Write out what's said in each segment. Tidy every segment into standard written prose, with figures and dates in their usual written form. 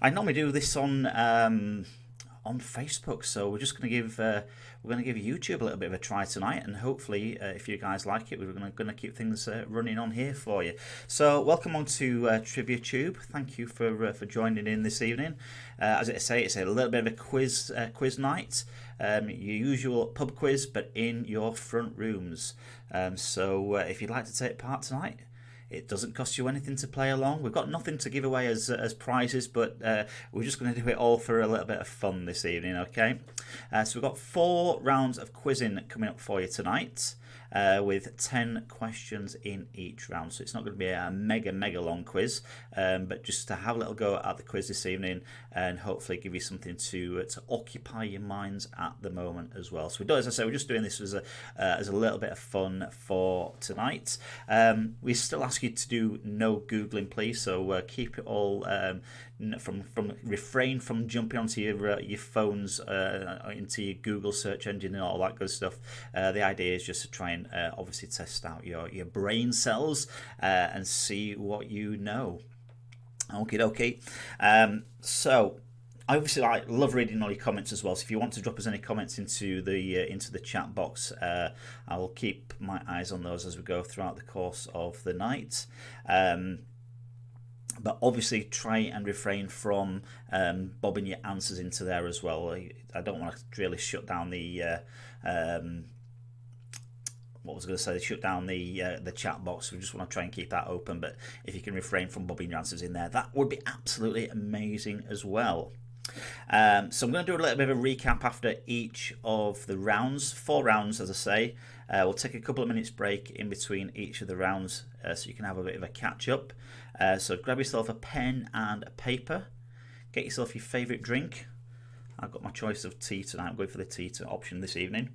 I normally do this on Facebook, so we're going to give YouTube a little bit of a try tonight, and hopefully, if you guys like it, we're going to keep things running on here for you. So, welcome on to Trivia Tube. Thank you for joining in this evening. As I say, it's a little bit of a quiz night. Your usual pub quiz, but in your front rooms. So, if you'd like to take part tonight, it doesn't cost you anything to play along. We've got nothing to give away as prizes, but we're just going to do it all for a little bit of fun this evening, okay? So we've got 4 rounds of quizzing coming up for you tonight. With 10 questions in each round. So it's not going to be a mega long quiz, but just to have a little go at the quiz this evening and hopefully give you something to occupy your minds at the moment as well. So as I say, we're just doing this as a little bit of fun for tonight. We still ask you to do no Googling, please, so keep it all from refrain from jumping onto your phones into your Google search engine and all that good stuff. The idea is just to try and obviously test out your brain cells and see what you know. Okie dokie. So obviously, I love reading all your comments as well. So if you want to drop us any comments into the chat box, I will keep my eyes on those as we go throughout the course of the night. But obviously, try and refrain from bobbing your answers into there as well. I don't want to really shut down the what was I going to say? Shut down the chat box. We just want to try and keep that open. But if you can refrain from bobbing your answers in there, that would be absolutely amazing as well. So I'm going to do a little bit of a recap after each of the rounds. 4 rounds, as I say. We'll take a couple of minutes break in between each of the rounds so you can have a bit of a catch up. So grab yourself a pen and a paper. Get yourself your favourite drink. I've got my choice of tea tonight. I'm going for the tea option this evening.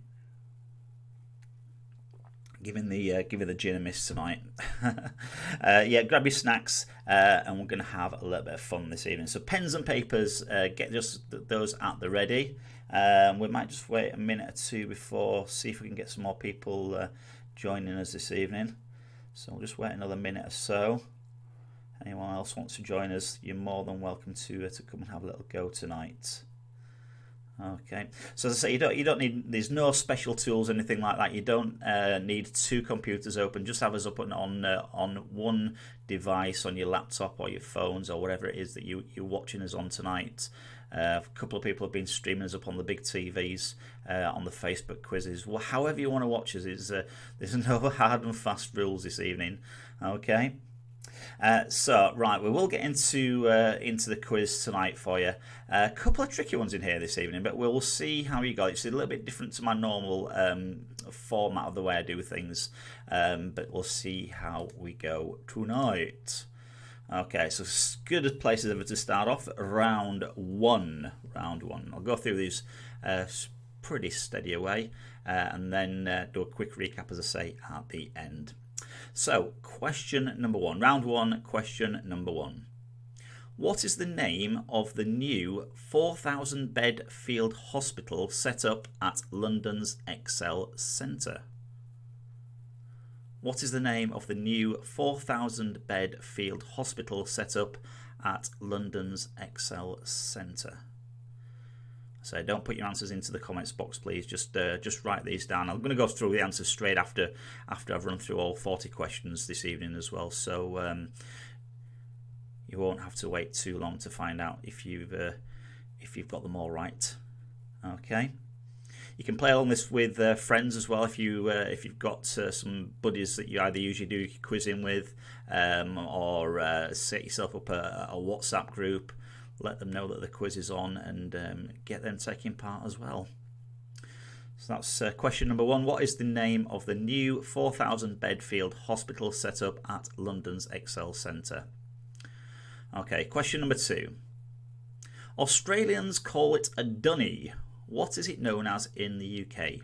Giving the gin a miss tonight. Yeah, grab your snacks and we're going to have a little bit of fun this evening. So pens and papers, get just those at the ready. We might just wait a minute or two before, see if we can get some more people joining us this evening. So we'll just wait another minute or so. Anyone else wants to join us, you're more than welcome to come and have a little go tonight. Okay, so as I say, you don't need. There's no special tools, anything like that. You don't need 2 computers open. Just have us up on one device, on your laptop or your phones or whatever it is that you're watching us on tonight. A couple of people have been streaming us up on the big TVs, on the Facebook quizzes. Well, however you want to watch us, there's no hard and fast rules this evening. Okay. So right, we will get into the quiz tonight for you. A couple of tricky ones in here this evening, but we'll see how you go. It's a little bit different to my normal format of the way I do things, but we'll see how we go tonight. Okay, so good as places ever to start off. Round one. I'll go through these pretty steady away, and then do a quick recap, as I say, at the end. So, question number 1. Round 1, question number 1. What is the name of the new 4,000-bed field hospital set up at London's Excel Centre? What is the name of the new 4,000-bed field hospital set up at London's Excel Centre? So don't put your answers into the comments box, please. Just write these down. I'm going to go through the answers straight after I've run through all 40 questions this evening as well. So you won't have to wait too long to find out if you've got them all right. Okay. You can play along this with friends as well if you've got some buddies that you either usually do quizzing with, or set yourself up a WhatsApp group. Let them know that the quiz is on and get them taking part as well. So that's question number 1. What is the name of the new 4,000-bed field hospital set up at London's Excel Centre? Okay, question number 2. Australians call it a dunny. What is it known as in the UK?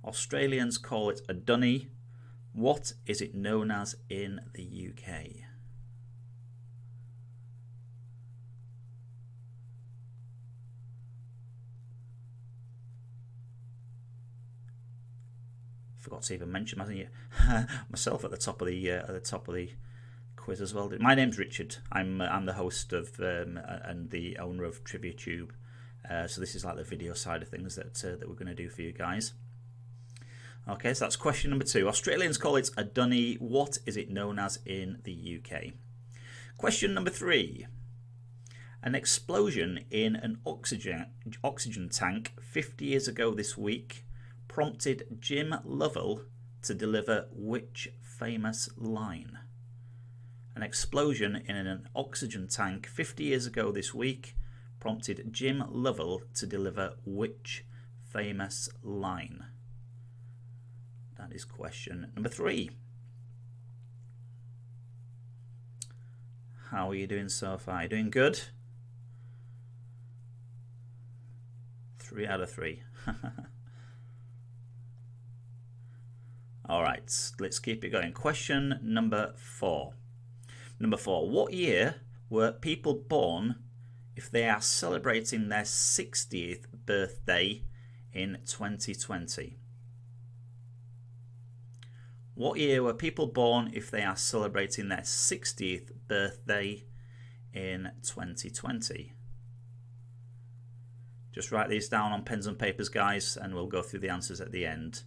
Australians call it a dunny. What is it known as in the UK? Forgot to even mention myself at the top of the quiz as well. My name's Richard. I'm the host of and the owner of TriviaTube. So this is like the video side of things that we're going to do for you guys. Okay, so that's question number 2. Australians call it a dunny. What is it known as in the UK? Question number 3. An explosion in an oxygen tank 50 years ago this week prompted Jim Lovell to deliver which famous line? An explosion in an oxygen tank 50 years ago this week prompted Jim Lovell to deliver which famous line? That is question number 3. How are you doing so far? Are you doing good? 3 out of 3. All right, let's keep it going. Question number 4. Number 4. What year were people born if they are celebrating their 60th birthday in 2020? What year were people born if they are celebrating their 60th birthday in 2020? Just write these down on pens and papers, guys, and we'll go through the answers at the end.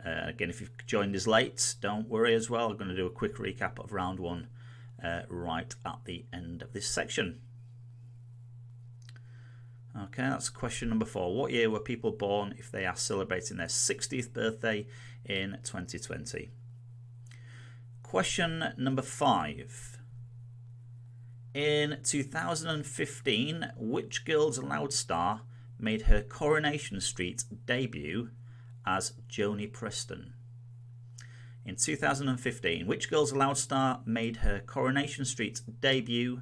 Again, if you've joined us late, don't worry as well. I'm going to do a quick recap of round 1 right at the end of this section. Okay, that's question number 4. What year were people born if they are celebrating their 60th birthday in 2020? Question number 5. In 2015, which Girls Aloud star made her Coronation Street debut as Joni Preston? In 2015, which Girls Aloud star made her Coronation Street debut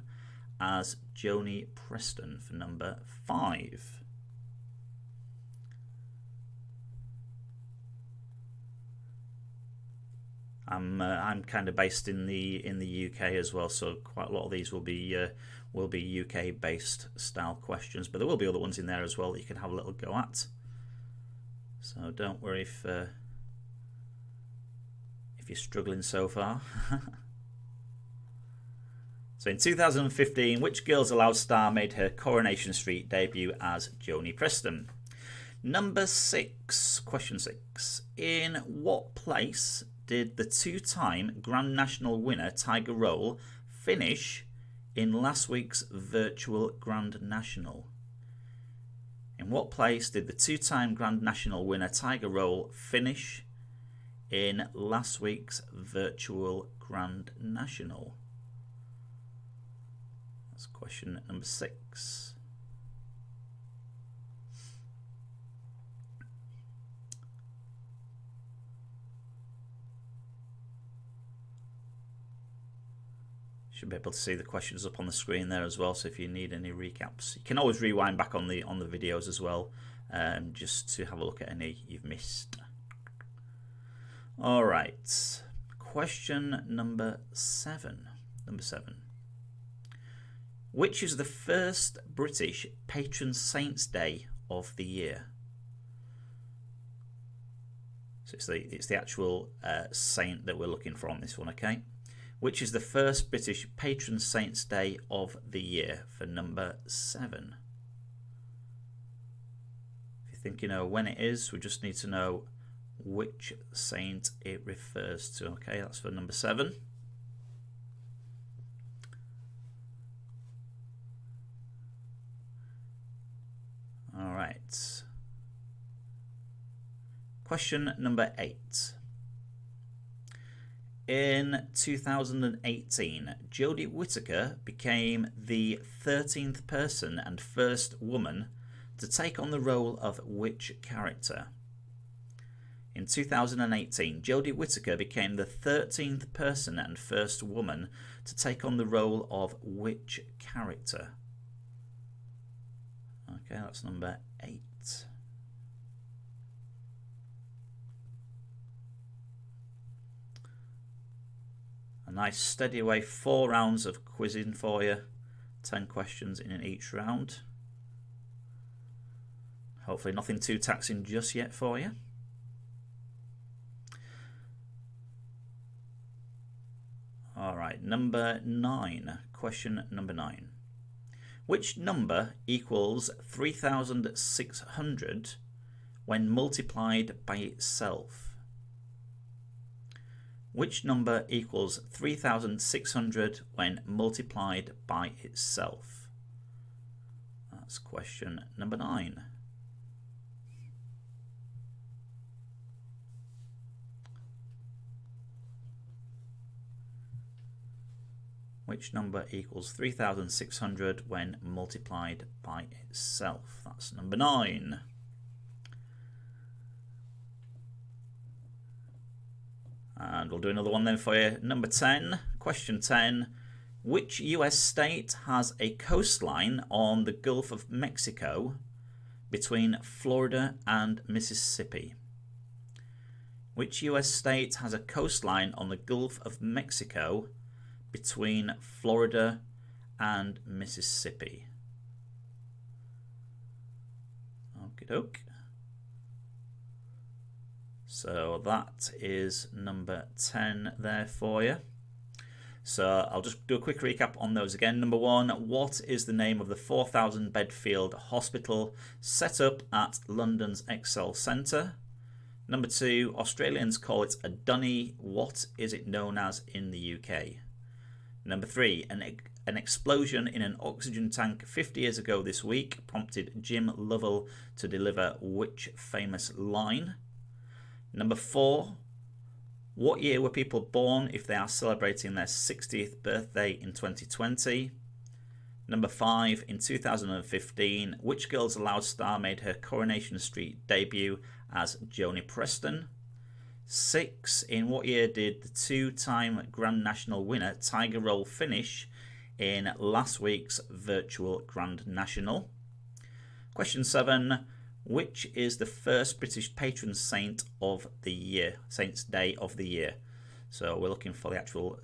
as Joni Preston for number 5? I'm kind of based in the UK as well, so quite a lot of these will be UK based style questions, but there will be other ones in there as well that you can have a little go at. So don't worry if you're struggling so far. So in 2015, which Girls Aloud star made her Coronation Street debut as Joni Preston? Number 6, question 6. In what place did the 2-time Grand National winner Tiger Roll finish in last week's virtual Grand National? In what place did the 2-time Grand National winner Tiger Roll finish in last week's virtual Grand National? That's question number 6. Should be able to see the questions up on the screen there as well, so if you need any recaps, you can always rewind back on the videos as well, just to have a look at any you've missed. All right, question number 7. Number 7. Which is the first British patron saints day of the year? So it's the actual saint that we're looking for on this one, okay? Which is the first British patron saints day of the year for number 7? If you think you know when it is, we just need to know which saint it refers to. Okay, that's for number 7. All right. Question number 8. In 2018, Jodie Whittaker became the 13th person and first woman to take on the role of which character? In 2018, Jodie Whittaker became the 13th person and first woman to take on the role of which character? Okay, that's number 8. A nice steady away, 4 rounds of quizzing for you, 10 questions in each round. Hopefully nothing too taxing just yet for you. All right, number 9. Question number 9. Which number equals 3,600 when multiplied by itself? Which number equals 3,600 when multiplied by itself? That's question number 9. Which number equals 3,600 when multiplied by itself? That's number 9. And we'll do another one then for you. Number 10, question 10. Which US state has a coastline on the Gulf of Mexico between Florida and Mississippi? Which US state has a coastline on the Gulf of Mexico between Florida and Mississippi? Okie doke. So that is number 10 there for you. So I'll just do a quick recap on those again. Number 1, what is the name of the 4,000 bed field hospital set up at London's Excel Centre? Number 2, Australians call it a dunny. What is it known as in the UK? Number 3, an explosion in an oxygen tank 50 years ago this week prompted Jim Lovell to deliver which famous line? Number 4, what year were people born if they are celebrating their 60th birthday in 2020? Number 5, in 2015, which Girls Aloud star made her Coronation Street debut as Joni Preston? 6, in what year did the 2-time Grand National winner Tiger Roll finish in last week's virtual Grand National? Question 7, which is the first British patron saint of the year, Saint's Day of the year? So we're looking for the actual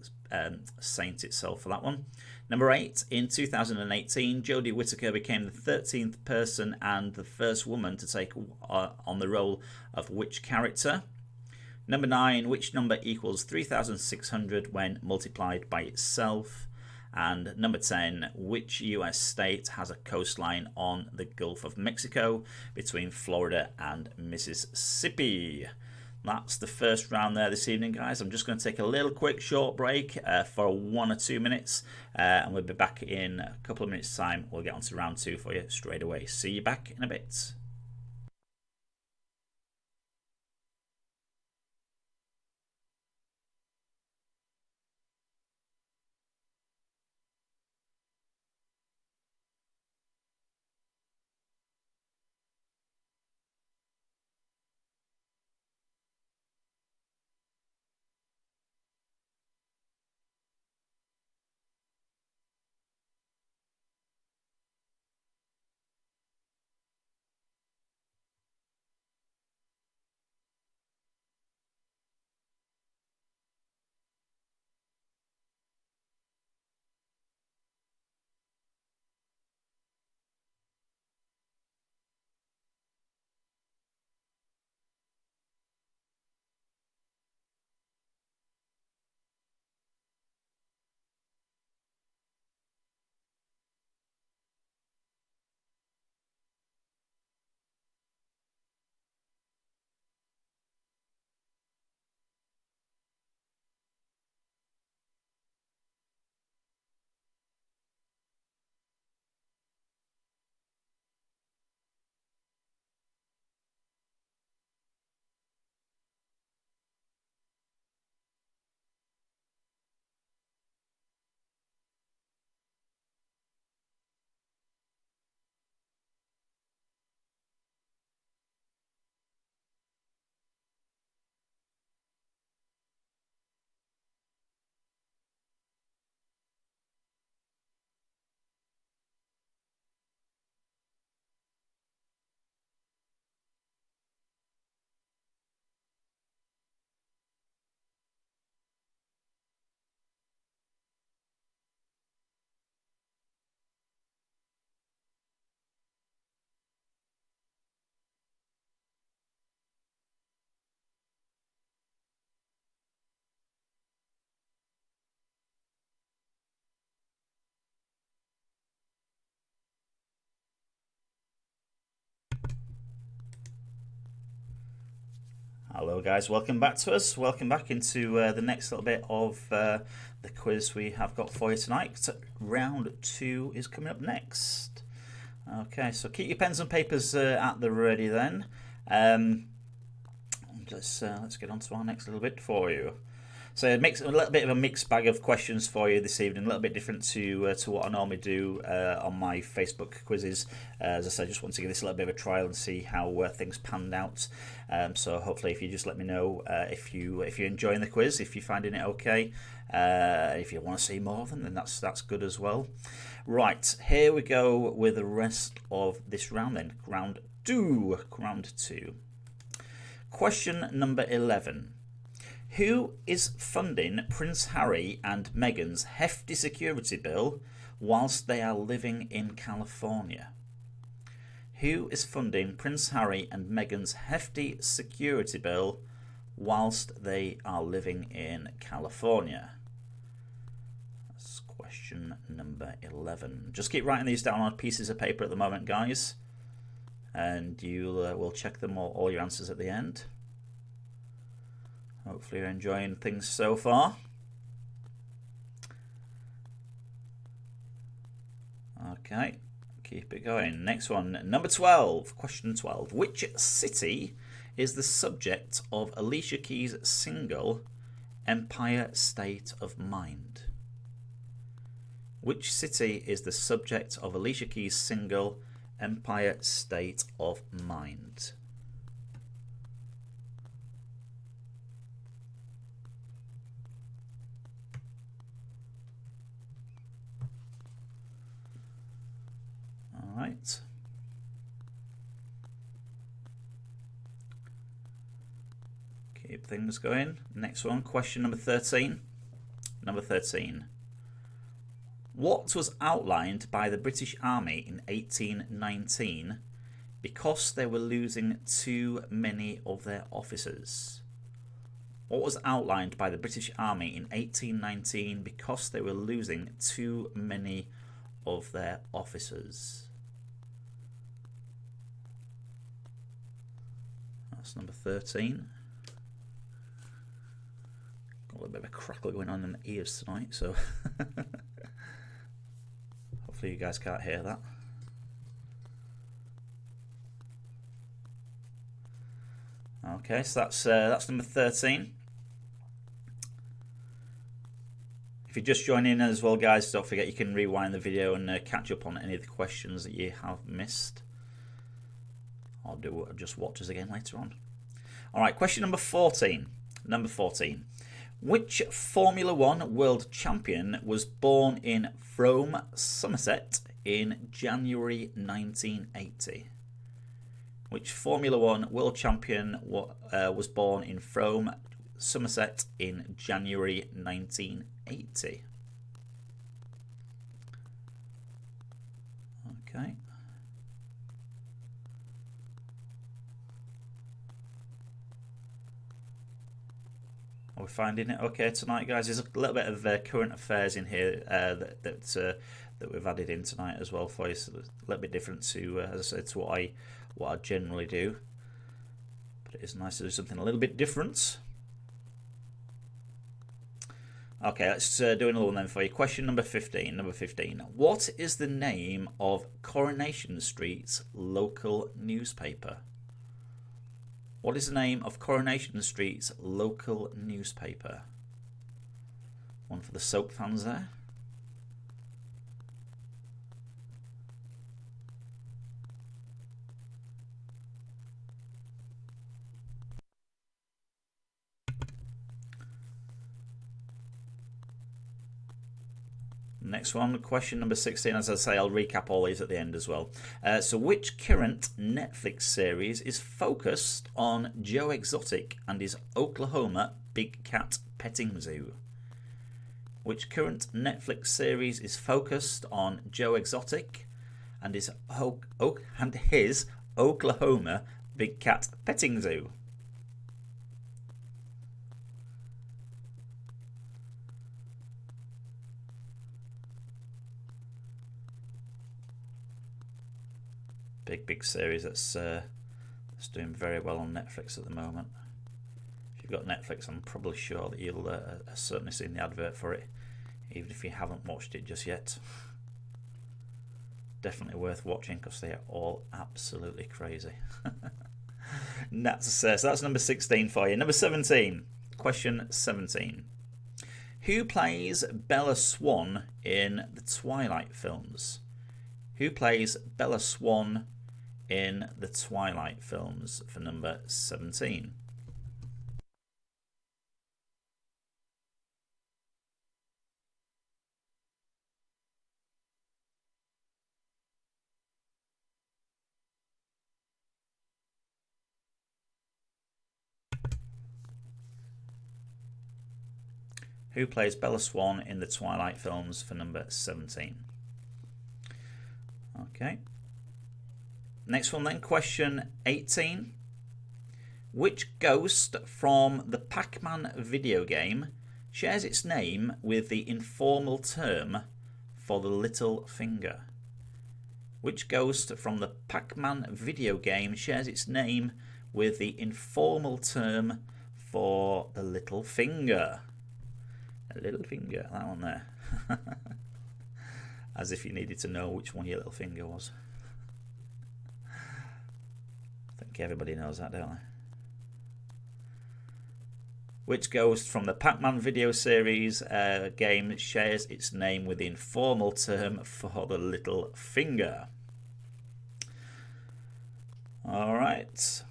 saint itself for that one. Number 8, in 2018, Jodie Whittaker became the 13th person and the first woman to take on the role of which character? Number 9, which number equals 3,600 when multiplied by itself? And number 10, which US state has a coastline on the Gulf of Mexico between Florida and Mississippi? That's the first round there this evening, guys. I'm just going to take a little quick short break for 1 or 2 minutes, and we'll be back in a couple of minutes' time. We'll get on to round 2 for you straight away. See you back in a bit. Hello guys, welcome back to us. Welcome back into the next little bit of the quiz we have got for you tonight. So round 2 is coming up next. Okay, so keep your pens and papers at the ready then. Let's get on to our next little bit for you. So it makes a little bit of a mixed bag of questions for you this evening, a little bit different to what I normally do on my Facebook quizzes. As I said, I just want to give this a little bit of a trial and see how things panned out. So hopefully, if you just let me know if you're enjoying the quiz, if you're finding it okay, if you want to see more of them, then that's good as well. Right, here we go with the rest of this round. Then round two. Question number 11. Who is funding Prince Harry and Meghan's hefty security bill whilst they are living in California? Who is funding Prince Harry and Meghan's hefty security bill whilst they are living in California? That's question number 11. Just keep writing these down on pieces of paper at the moment, guys, and you will check them all your answers at the end. Hopefully you're enjoying things so far. Okay, keep it going. Next one, number 12, question 12. Which city is the subject of Alicia Keys' single Empire State of Mind? Which city is the subject of Alicia Keys' single Empire State of Mind? Right. Keep things going. Next one, question number 13. Number 13. What was outlined by the British Army in 1819 because they were losing too many of their officers? What was outlined by the British Army in 1819 because they were losing too many of their officers? That's number 13. Got a little bit of a crackle going on in the ears tonight, so hopefully you guys can't hear that. Okay, so that's number 13. If you're just joining in as well, guys, don't forget you can rewind the video and catch up on any of the questions that you have missed. I'll just watch us again later on. All right, question number 14. Number 14. Which Formula One world champion was born in Frome, Somerset in January 1980? Which Formula One world champion was born in Frome, Somerset in January 1980? Okay. Are we finding it okay tonight, guys? There's a little bit of current affairs in here that we've added in tonight as well for you. So it's a little bit different to, as I said, to what I generally do. But it is nice to do something a little bit different. Okay, let's do another one then for you. Question number 15. Number 15. What is the name of Coronation Street's local newspaper? What is the name of Coronation Street's local newspaper? One for the soap fans there. Next one, question number 16. As I say, I'll recap all these at the end as well. So which current Netflix series is focused on Joe Exotic and his Oklahoma Big Cat Petting Zoo? Which current Netflix series is focused on Joe Exotic and his Oklahoma Big Cat Petting Zoo? Big series that's doing very well on Netflix at the moment. If you've got Netflix, I'm probably sure that you'll certainly seen the advert for it, even if you haven't watched it just yet. Definitely worth watching because they are all absolutely crazy. So that's number 16 for you. Number 17. Question 17. Who plays Bella Swan in the Twilight films? Who plays Bella Swan in the Twilight films for number 17? Who plays Bella Swan in the Twilight films for number 17? Okay. Next one then, question 18. Which ghost from the Pac-Man video game shares its name with the informal term for the little finger? Which ghost from the Pac-Man video game shares its name with the informal term for the little finger? A little finger, that one there. As if you needed to know which one your little finger was. I think everybody knows that, don't they? Which ghost from the Pac-Man video series game shares its name with the informal term for the little finger? Alright.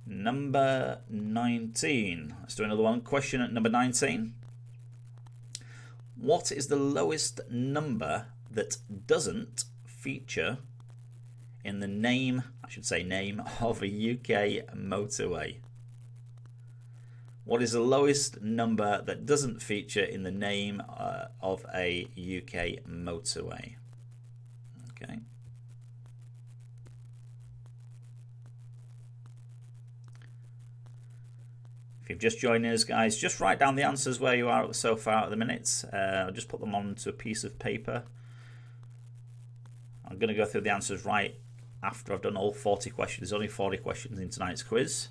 Number 19. Let's do another one. Question at number 19. What is the lowest number that doesn't feature in the name, I should say name, of a UK motorway? What is the lowest number that doesn't feature in the name of a UK motorway? Okay. If you've just joined us, guys, just write down the answers where you are so far at the minute. I'll just put them onto a piece of paper. I'm going to go through the answers right after I've done all 40 questions. There's only 40 questions in tonight's quiz.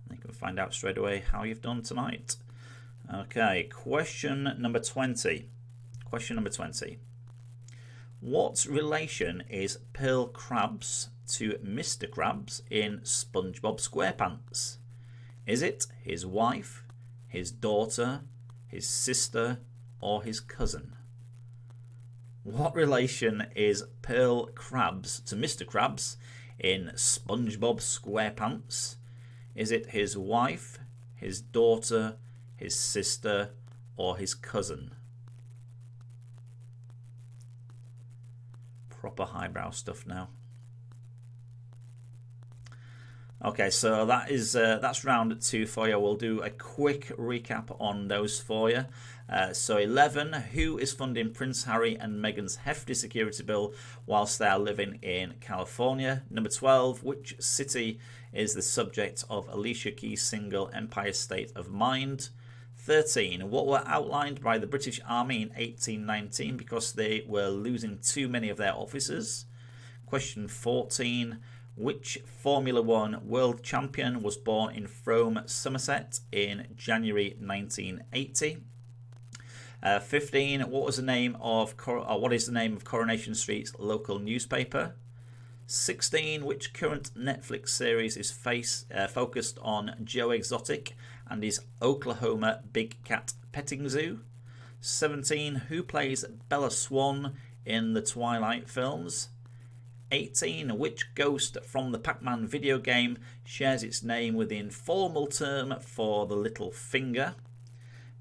You can find out straight away how you've done tonight. Okay, question number 20. Question number 20. What relation is Pearl Krabs to Mr. Krabs in SpongeBob SquarePants? Is it his wife, his daughter, his sister, or his cousin? What relation is Pearl Krabs to Mr. Krabs in SpongeBob SquarePants? Is it his wife, his daughter, his sister, or his cousin? Proper highbrow stuff now. Okay, so that's round 2 for you. We'll do a quick recap on those for you. So 11, who is funding Prince Harry and Meghan's hefty security bill whilst they are living in California? Number 12, which city is the subject of Alicia Keys' single Empire State of Mind? 13, what were outlined by the British Army in 1819 because they were losing too many of their officers? Question 14, which Formula One world champion was born in Frome, Somerset in January 1980? 15, what is the name of Coronation Street's local newspaper? 16, which current Netflix series is focused on Joe Exotic and his Oklahoma Big Cat Petting Zoo? 17, who plays Bella Swan in the Twilight films? 18, which ghost from the Pac-Man video game shares its name with the informal term for the little finger?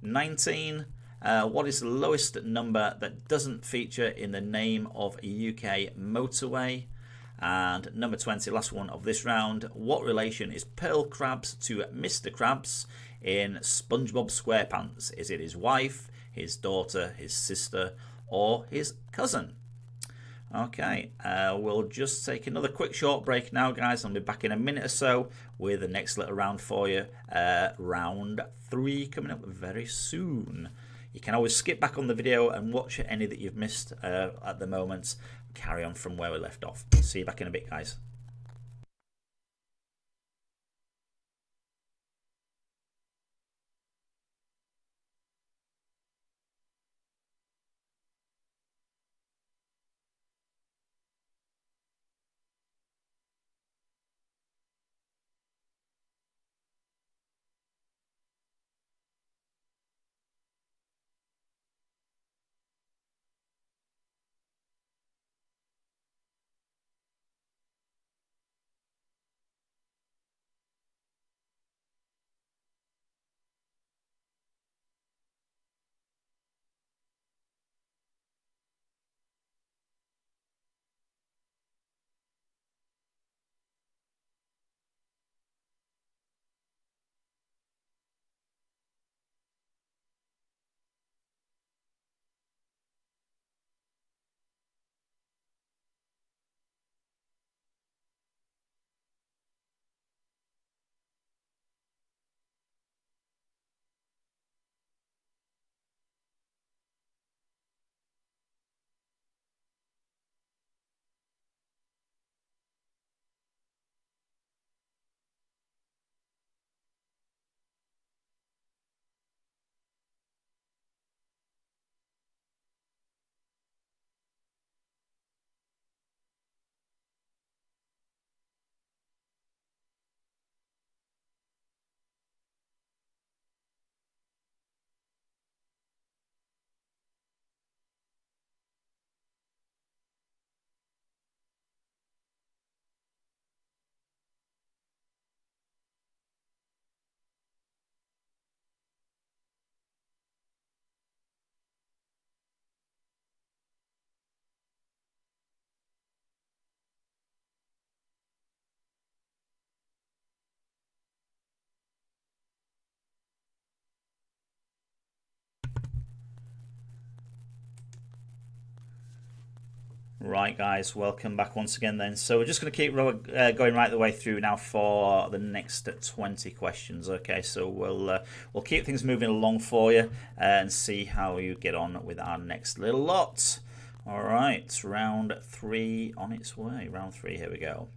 19, what is the lowest number that doesn't feature in the name of a UK motorway? And number 20, last one of this round, what relation is Pearl Krabs to Mr. Krabs in SpongeBob SquarePants? Is it his wife, his daughter, his sister, or his cousin? Okay, we'll just take another quick short break now, guys. I'll be back in a minute or so with the next little round for you. Round 3 coming up very soon. You can always skip back on the video and watch any that you've missed at the moment. Carry on from where we left off. See you back in a bit, guys. Right, guys, welcome back once again then. So we're just going to keep going right the way through now for the next 20 questions. Okay, so we'll keep things moving along for you and see how you get on with our next little lot. All right, round 3 on its way. Round 3, here we go.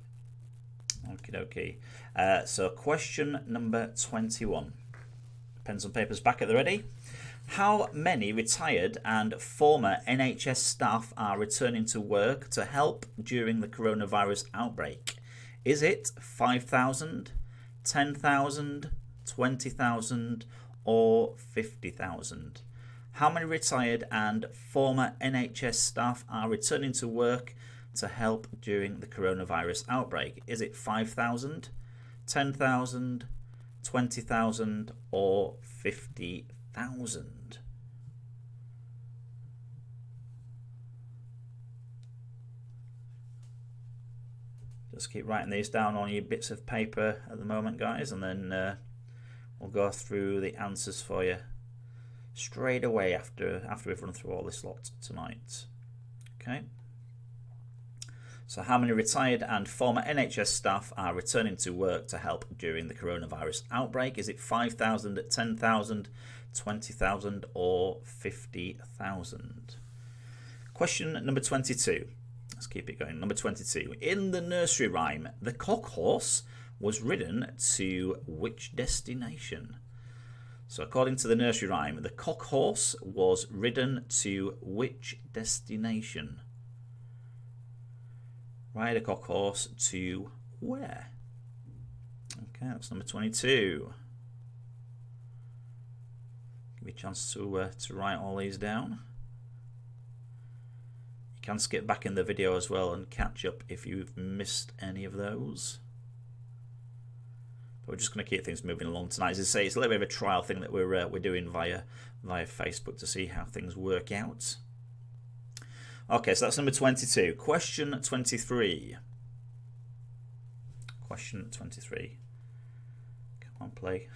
Okie dokie. So question number 21. Pens and papers back at the ready. How many retired and former NHS staff are returning to work to help during the coronavirus outbreak? Is it 5,000, 10,000, 20,000 or 50,000? How many retired and former NHS staff are returning to work to help during the coronavirus outbreak? Is it 5,000, 10,000, 20,000 or 50,000? Just keep writing these down on your bits of paper at the moment, guys, and then we'll go through the answers for you straight away after we've run through all this lot tonight. Okay. So how many retired and former NHS staff are returning to work to help during the coronavirus outbreak? Is it 5,000, 10,000, 20,000 or 50,000? Question number 22. Let's keep it going. Number 22. In the nursery rhyme, the cock horse was ridden to which destination? So according to the nursery rhyme, the cock horse was ridden to which destination? Ride a cock horse to where? Okay, that's number 22. Give me a chance to write all these down. You can skip back in the video as well and catch up if you've missed any of those. But we're just going to keep things moving along tonight. As I say, it's a little bit of a trial thing that we're doing via Facebook to see how things work out. Okay, so that's number 22. Question 23. Question 23. Come on, play.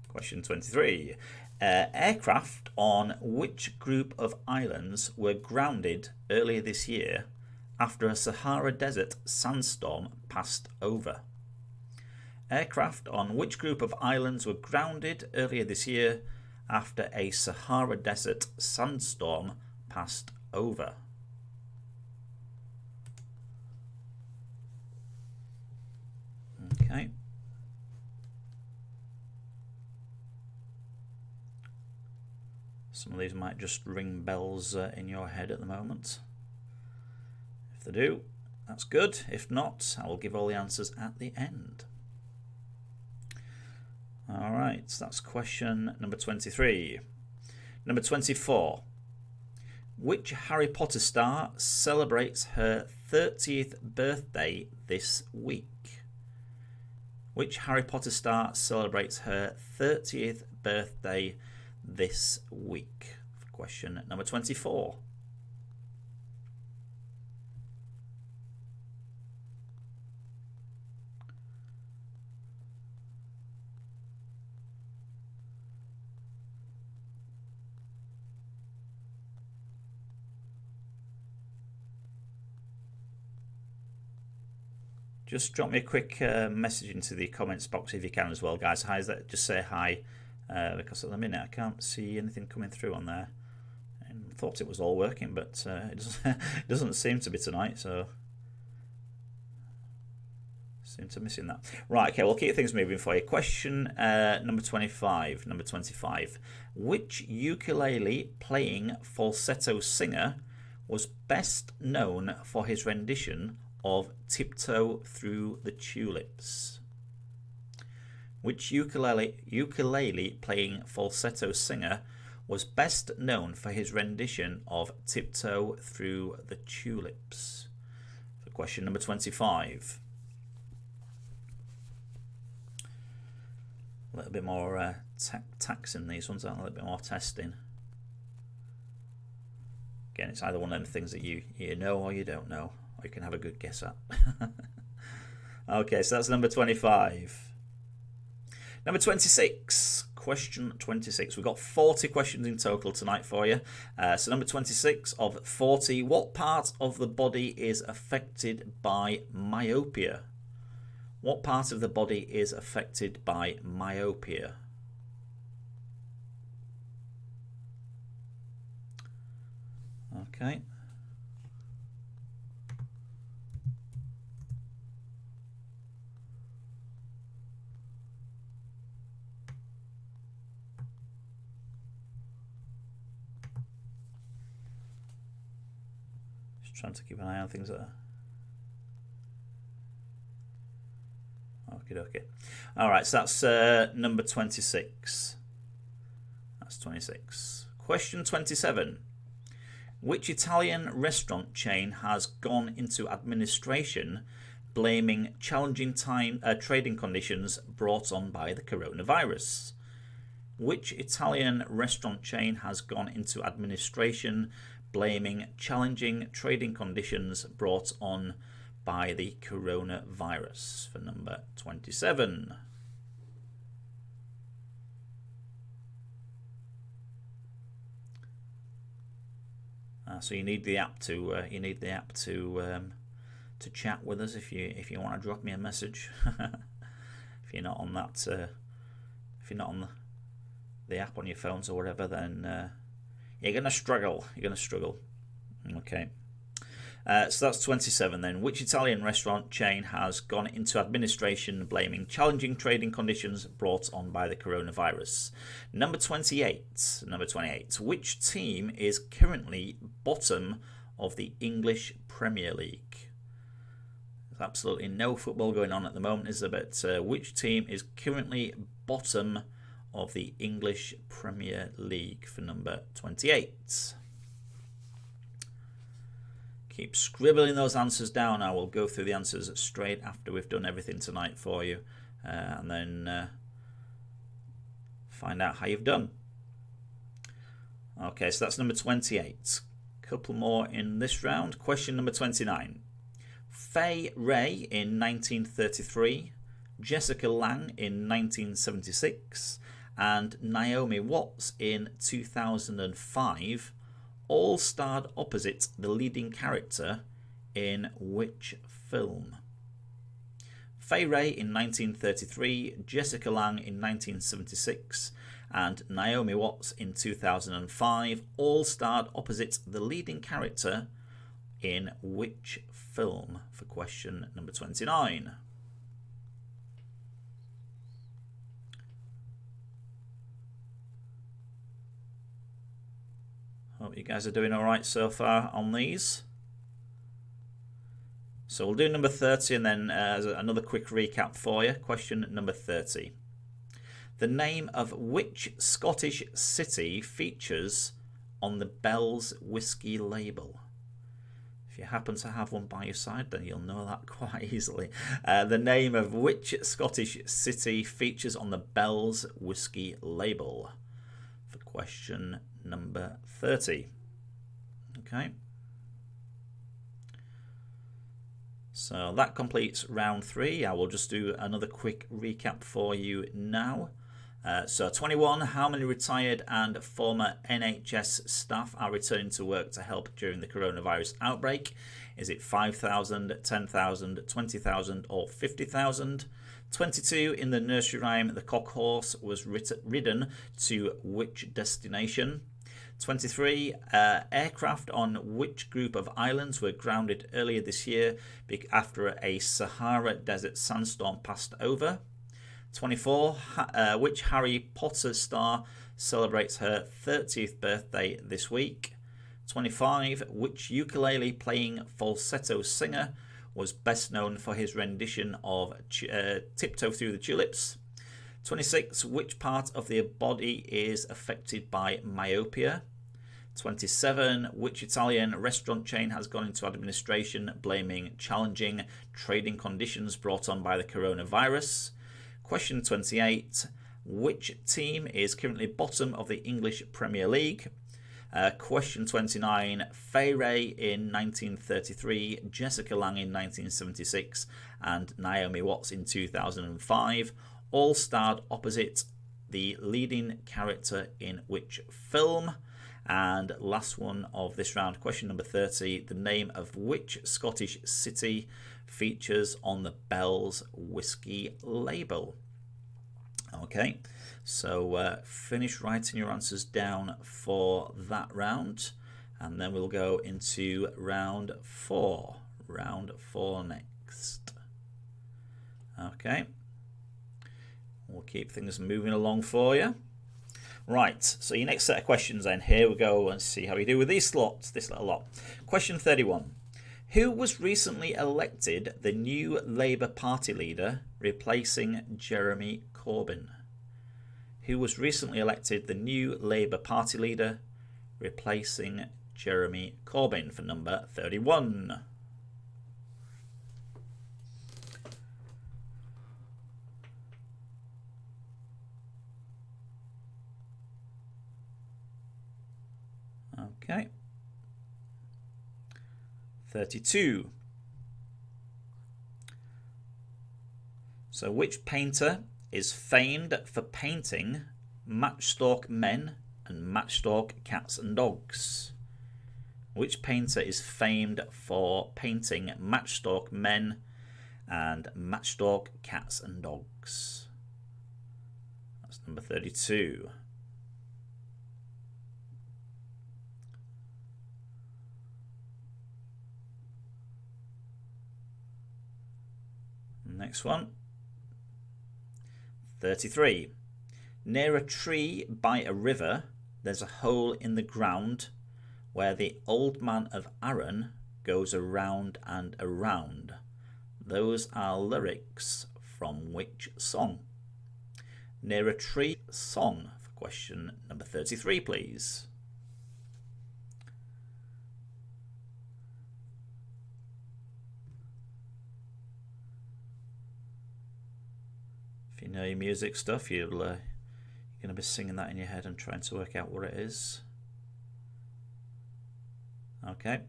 Question 23. Aircraft on which group of islands were grounded earlier this year after a Sahara Desert sandstorm passed over? Aircraft on which group of islands were grounded earlier this year after a Sahara Desert sandstorm passed over? Okay. Some of these might just ring bells in your head at the moment. If they do, that's good. If not, I will give all the answers at the end. Alright, so that's question number 23. Number 24. Which Harry Potter star celebrates her 30th birthday this week? Which Harry Potter star celebrates her 30th birthday this week? Question number 24. Just drop me a quick message into the comments box if you can as well, guys. Hi, just say hi, because at the minute I can't see anything coming through on there. I thought it was all working, but it doesn't seem to be tonight, so seem to be missing that. Right, okay, we'll keep things moving for you. Question number 25. Number 25. Which ukulele playing falsetto singer was best known for his rendition of Tiptoe Through the Tulips? Which ukulele playing falsetto singer was best known for his rendition of Tiptoe Through the Tulips? For question number 25. A little bit more tax in these ones, aren't there? A little bit more testing. Again, it's either one of them things that you know or you don't know, or you can have a good guess at. Okay, so that's number 25. Number 26. question 26. We've got 40 questions in total tonight for you. So number 26 of 40. What part of the body is affected by myopia? What part of the body is affected by myopia? Okay. Just trying to keep an eye on things that are... Okay. All right, so that's number 26. That's 26. Question 27. Which Italian restaurant chain has gone into administration blaming challenging trading conditions brought on by the coronavirus? Which Italian restaurant chain has gone into administration blaming challenging trading conditions brought on by the coronavirus? For number 27. So you need the app to to chat with us if you want to drop me a message. If you're not on that, if you're not on the app on your phones or whatever, then you're gonna struggle. Okay. So that's 27 then. Which Italian restaurant chain has gone into administration blaming challenging trading conditions brought on by the coronavirus? Number 28. Which team is currently bottom of the English Premier League? There's absolutely no football going on at the moment, is there? But which team is currently bottom of the English Premier League? For number 28. Keep scribbling those answers down. I will go through the answers straight after we've done everything tonight for you, and then find out how you've done. Okay, so that's number 28. Couple more in this round. Question number 29. Fay Wray in 1933, Jessica Lange in 1976, and Naomi Watts in 2005 all starred opposite the leading character in which film? Fay Wray in 1933, Jessica Lange in 1976, and Naomi Watts in 2005 all starred opposite the leading character in which film? For question number 29. Hope you guys are doing all right so far on these. So we'll do number 30 and then another quick recap for you. Question number 30. The name of which Scottish city features on the Bell's whiskey label? If you happen to have one by your side, then you'll know that quite easily. The name of which Scottish city features on the Bell's whiskey label? For question number 30. Okay. So that completes round 3. I will just do another quick recap for you now. So 21, how many retired and former NHS staff are returning to work to help during the coronavirus outbreak? Is it 5,000, 10,000, 20,000 or 50,000? 22, in the nursery rhyme, the cock horse was ridden to which destination? 23, aircraft on which group of islands were grounded earlier this year after a Sahara Desert sandstorm passed over? 24, which Harry Potter star celebrates her 30th birthday this week? 25, which ukulele playing falsetto singer was best known for his rendition of Tiptoe Through the Tulips? 26, which part of the body is affected by myopia? 27, which Italian restaurant chain has gone into administration blaming challenging trading conditions brought on by the coronavirus? Question 28, which team is currently bottom of the English Premier League? Question 29, Fay Wray in 1933, Jessica Lange in 1976, and Naomi Watts in 2005 all starred opposite the leading character in which film? And last one of this round, question number 30. The name of which Scottish city features on the Bell's whiskey label? Okay, so finish writing your answers down for that round, and then we'll go into round 4. Round 4 next. Okay, we'll keep things moving along for you. Right, so your next set of questions then. Here we go and see how you do with these slots, this little lot. Question 31. Who was recently elected the new Labour Party leader replacing Jeremy Corbyn? Who was recently elected the new Labour Party leader replacing Jeremy Corbyn for number 31? Okay. 32. So which painter is famed for painting matchstalk men and matchstalk cats and dogs? Which painter is famed for painting matchstalk men and matchstalk cats and dogs? That's number 32. Next one. 33. Near a tree by a river, there's a hole in the ground where the old man of Arran goes around and around. Those are lyrics from which song? Near a tree song for question number 33, please. If you know your music stuff, you're going to be singing that in your head and trying to work out what it is. Okay.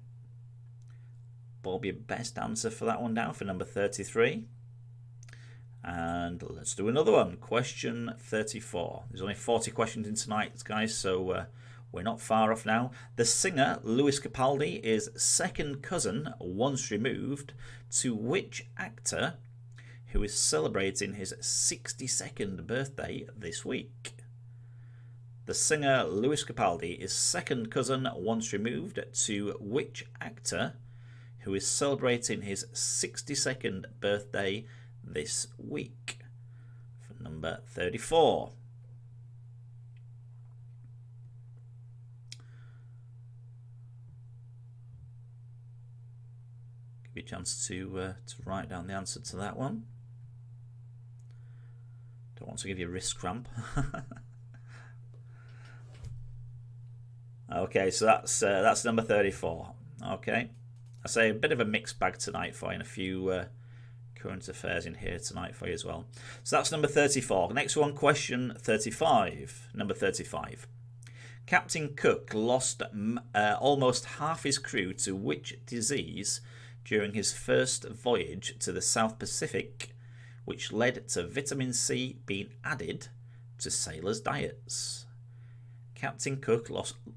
Bob, your best answer for that one down for number 33. And let's do another one. Question 34. There's only 40 questions in tonight, guys, so we're not far off now. The singer Lewis Capaldi is second cousin, once removed, to which actor who is celebrating his 62nd birthday this week? The singer Lewis Capaldi is second cousin, once removed, to which actor who is celebrating his 62nd birthday this week? For number 34. Give you a chance to write down the answer to that one. Don't want to give you a wrist cramp. Okay, so that's number 34. Okay, I say a bit of a mixed bag tonight for you, and a few current affairs in here tonight for you as well. So that's number 34. Next one, question 35. Number 35. Captain Cook lost almost half his crew to which disease during his first voyage to the South Pacific, which led to vitamin C being added to sailors' diets? Captain Cook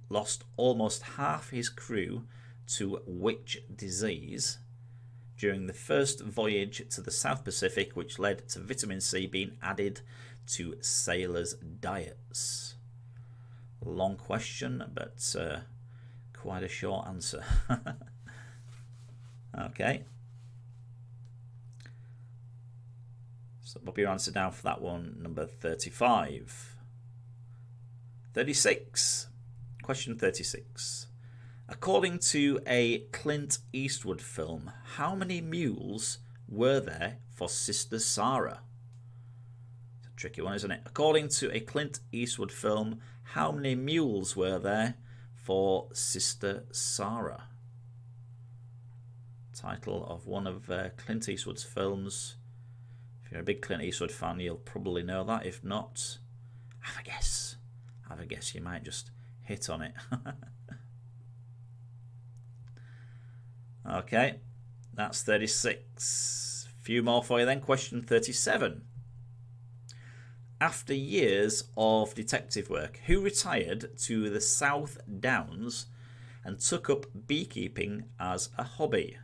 lost almost half his crew to which disease during the first voyage to the South Pacific, which led to vitamin C being added to sailors' diets? Long question, but quite a short answer. Okay. So pop your answer down for that one, number 35. 36. Question 36. According to a Clint Eastwood film, how many mules were there for Sister Sarah? It's a tricky one, isn't it? According to a Clint Eastwood film, how many mules were there for Sister Sarah? Title of one of Clint Eastwood's films. If you're a big Clint Eastwood fan, you'll probably know that. If not, have a guess. Have a guess. You might just hit on it. Okay, that's 36. Few more for you then. Question 37. After years of detective work, who retired to the South Downs and took up beekeeping as a hobby?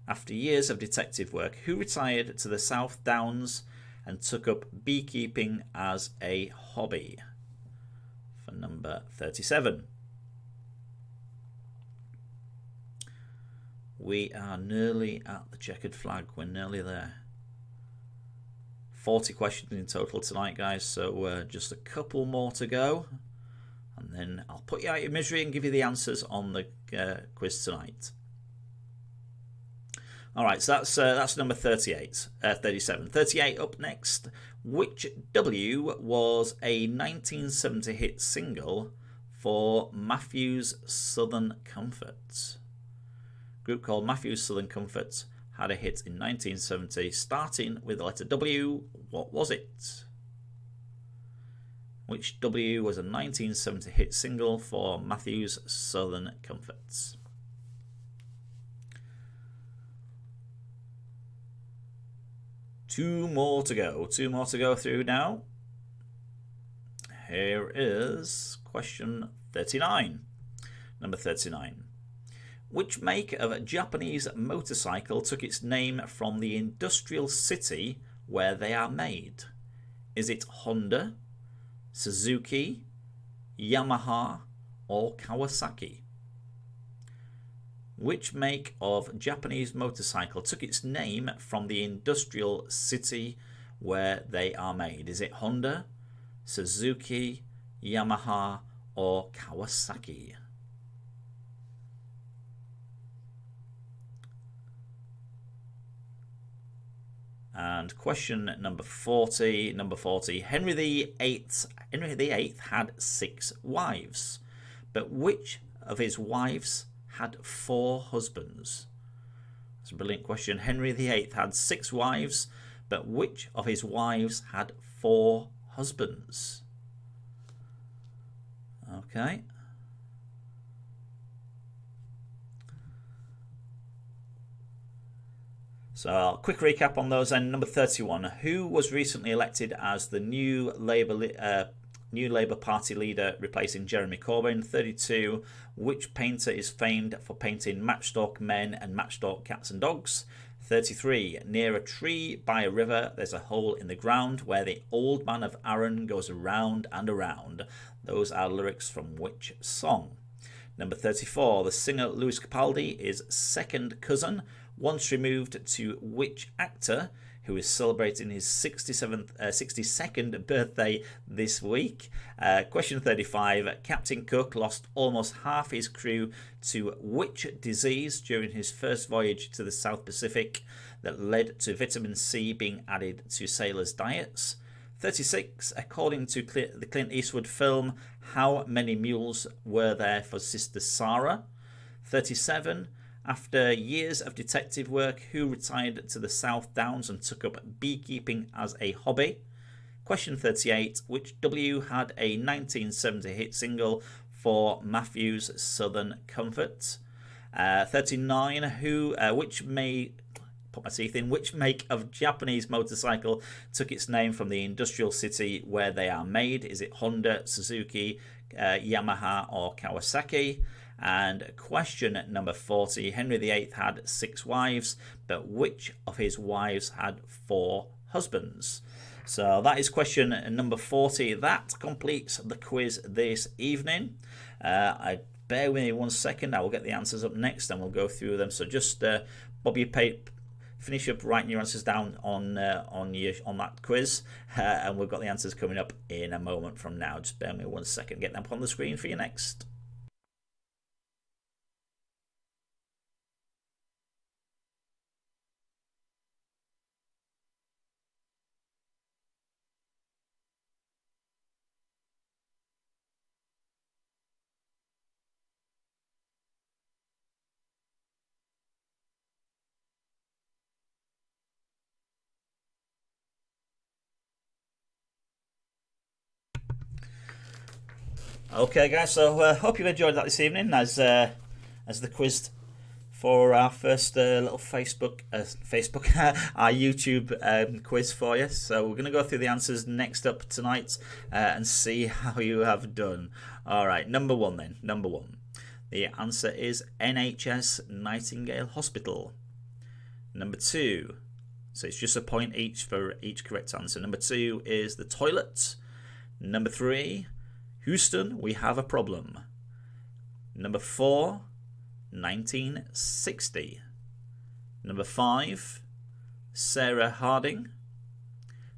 After years of detective work, who retired to the South Downs and took up beekeeping as a hobby? For number 37. We are nearly at the checkered flag. We're nearly there. 40 questions in total tonight, guys, so just a couple more to go, and then I'll put you out of your misery and give you the answers on the quiz tonight. Alright, so that's number 37. 38 up next. Which W was a 1970 hit single for Matthews Southern Comfort? Group called Matthews Southern Comfort had a hit in 1970 starting with the letter W. What was it? Which W was a 1970 hit single for Matthews Southern Comfort? Two more to go through now. Here is question 39. Number 39. Which make of a Japanese motorcycle took its name from the industrial city where they are made? Is it Honda, Suzuki, Yamaha, or Kawasaki? Which make of Japanese motorcycle took its name from the industrial city where they are made? Is it Honda, Suzuki, Yamaha, or Kawasaki? And question number 40. Henry VIII had 6 wives, but which of his wives had 4 husbands? That's a brilliant question. Henry VIII had 6 wives, but which of his wives had 4 husbands? Okay. So, a quick recap on those then. Number 31. Who was recently elected as the new Labour Party leader replacing Jeremy Corbyn? 32. Which painter is famed for painting matchstalk men and matchstalk cats and dogs? 33. Near a tree by a river there's a hole in the ground where the old man of Arran goes around and around. Those are lyrics from which song? Number 34. The singer Lewis Capaldi is second cousin once removed to which actor who is celebrating his 62nd birthday this week? Question 35. Captain Cook lost almost half his crew to which disease during his first voyage to the South Pacific that led to vitamin C being added to sailors' diets? 36. According to the Clint Eastwood film, how many mules were there for Sister Sarah? 37. After years of detective work, who retired to the South Downs and took up beekeeping as a hobby? Question 38. Which W had a 1970 hit single for Matthews Southern Comfort? 39. Which make of Japanese motorcycle took its name from the industrial city where they are made? Is it Honda, Suzuki, Yamaha, or Kawasaki? And question number 40. Henry VIII had 6 wives, but which of his wives had 4 husbands? So that is question number 40. That completes the quiz this evening. Bear with me 1 second. I will get the answers up next and we'll go through them. So just bob your paper, finish up writing your answers down on that quiz, and we've got the answers coming up in a moment from now. Just bear with me 1 second. Get them up on the screen for you next. Okay, guys. So hope you've enjoyed that this evening as the quiz for our first little our YouTube quiz for you. So we're going to go through the answers next up tonight and see how you have done. All right, number one then. Number one. The answer is NHS Nightingale Hospital. Number two. So it's just a point each for each correct answer. Number two is the toilet. Number three, Houston, we have a problem. Number four, 1960. Number five, Sarah Harding.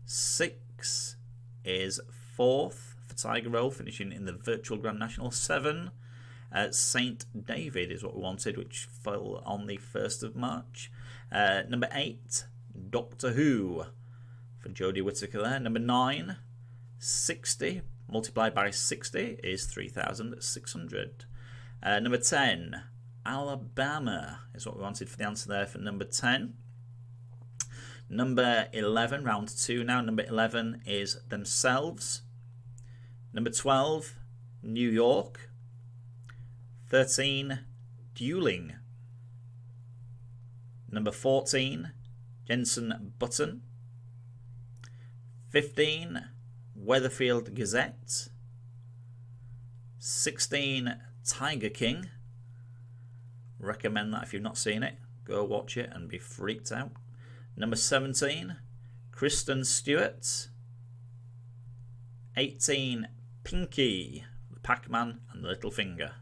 6 is fourth for Tiger Roll, finishing in the virtual Grand National. 7, St David is what we wanted, which fell on the 1st of March. Number 8, Doctor Who for Jodie Whittaker there. Number 9, 60 multiplied by 60 is 3,600. Number 10, Alabama is what we wanted for the answer there for number 10. Number 11, round 2 now. Number 11 is themselves. Number 12, New York. 13, dueling. Number 14, Jenson Button. 15, Weatherfield Gazette. 16, Tiger King. Recommend that if you've not seen it. Go watch it and be freaked out. Number 17, Kristen Stewart. 18, Pinky, the Pac-Man and the Little Finger.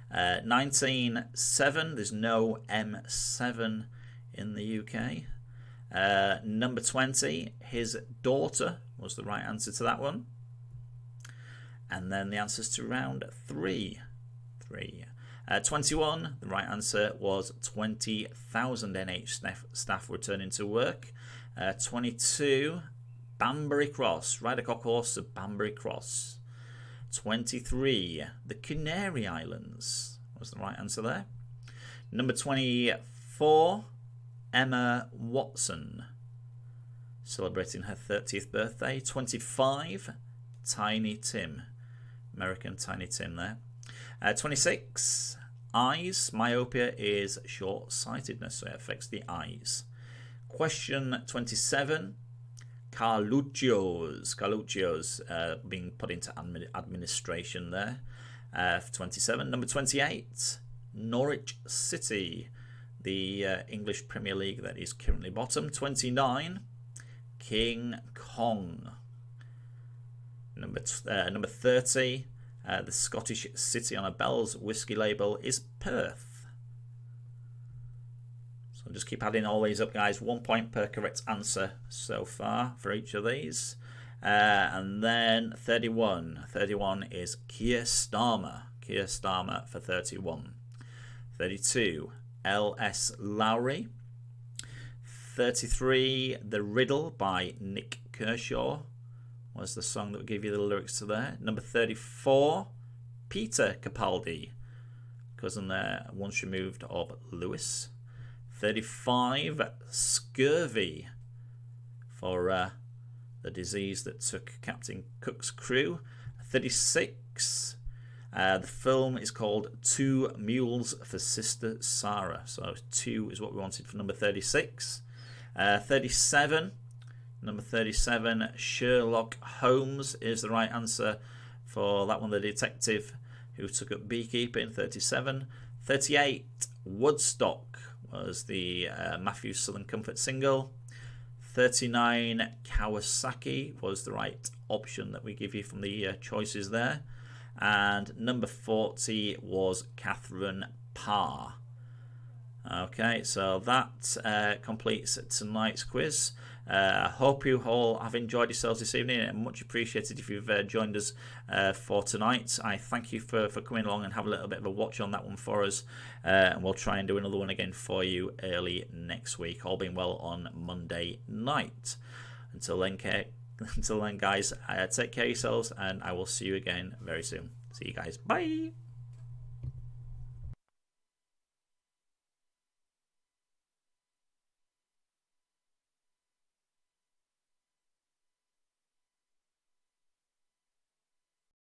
19, 7, there's no M7 in the UK. Number 20, his daughter was the right answer to that one. And then the answers to round 3. 21, the right answer was 20,000 NH staff returning to work. 22, Banbury Cross, Ryder Cock horse of Banbury Cross. 23, the Canary Islands was the right answer there. Number 24, Emma Watson, celebrating her 30th birthday. 25, Tiny Tim, American Tiny Tim there. 26, eyes. Myopia is short-sightedness, so it affects the eyes. Question 27, Carluccio's being put into administration there for 27. Number 28, Norwich City, the English Premier League that is currently bottom. 29, King Kong. Number 30, the Scottish city on a Bell's whiskey label is Perth. So just keep adding all these up, guys. 1 point per correct answer so far for each of these. And then 31. 31 is Keir Starmer. Keir Starmer for 31. 32, L.S. Lowry. 33, The Riddle by Nick Kershaw was the song that would give you the lyrics to there. Number 34, Peter Capaldi, cousin there, once removed of Lewis. 35, Scurvy, for the disease that took Captain Cook's crew. 36, the film is called Two Mules for Sister Sarah. So 2 is what we wanted for number 36. 37, number 37, Sherlock Holmes is the right answer for that one, the detective who took up beekeeping. 37. 38, Woodstock was the Matthew Southern Comfort single. 39, Kawasaki was the right option that we give you from the choices there. And number 40 was Catherine Parr. Okay, so that completes tonight's quiz. I hope you all have enjoyed yourselves this evening, and much appreciated if you've joined us for tonight. I thank you for coming along and have a little bit of a watch on that one for us, and we'll try and do another one again for you early next week, all being well on Monday night. Until then, guys, take care of yourselves, and I will see you again very soon. See you guys. Bye.